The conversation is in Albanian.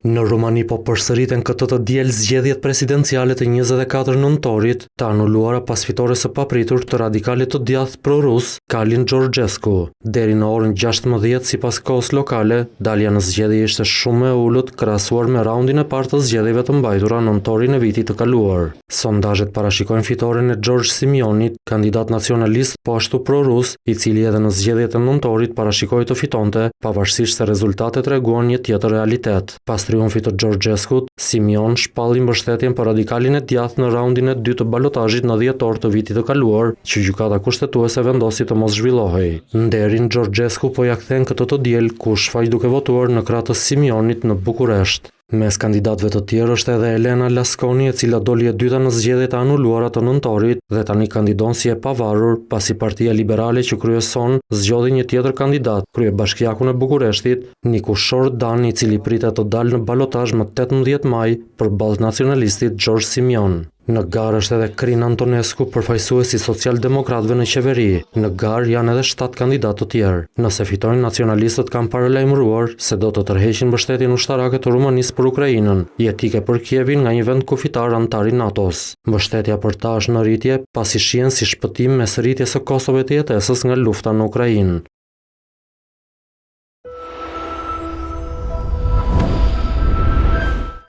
Në Rumani po përsëriten këtë të diel zgjedhjet presidenciale të 24 nëntorit, të anuluara pas fitores së papritur të radikalit të djathtë pro-rus, Kalin Georgescu. Deri në orën 16 sipas kohës lokale, dalja në zgjedhje ishte shumë e ulët krahasuar me raundin e parë të zgjedhjeve të mbajtura nëntorin e vitit të kaluar. Sondazhet parashikojnë fitoren e Gjorgj Simionit, kandidat nacionalist po ashtu pro-rus, i cili edhe në zgjedhjet e nëntorit parashikoi të fitonte, pavarësisht se rezultatet treguan një tjetër realitet. Pas triumfit të Georgescut, Simion shpalli mbështetjen për radikalin e djathtë në raundin e dytë të balotazhit në dhjetor të vitit të kaluar, që gjykata kushtetuese vendosi të mos zhvillohej. Nderin Georgescu po ja kthen këtë të diel ku shfaq duke votuar në krah të Simionit në Bukuresht. Mes kandidatëve të tjerë është edhe Elena Laskoni, e cila doli e dyta në zgjedhjet e anuluara të nëntorit dhe tani kandidon si e pavarur, pasi Partia Liberale që kryeson zgjodhi një tjetër kandidat, kryebashkiakun e Bukureshtit, Nikushor Dan, i cili pritet të dalë në balotazh më 18 maj përballë nacionalistit Gjorgj Simion. Në garë është edhe Crin Antonescu, përfaqësuesi socialdemokratëve në qeveri. Në garë janë edhe 7 kandidatë të tjerë. Nëse fitojnë, nacionalistët kanë paralajmëruar se do të tërheqin mbështetjen ushtarake të Rumanisë për Ukrainën, jetike për Kievin nga një vend kufitar antar i NATO-s. Mbështetja për ta është në rritje, pasi shihen si shpëtim mes rritjes së Kosovës të jetesës nga lufta në Ukrainë.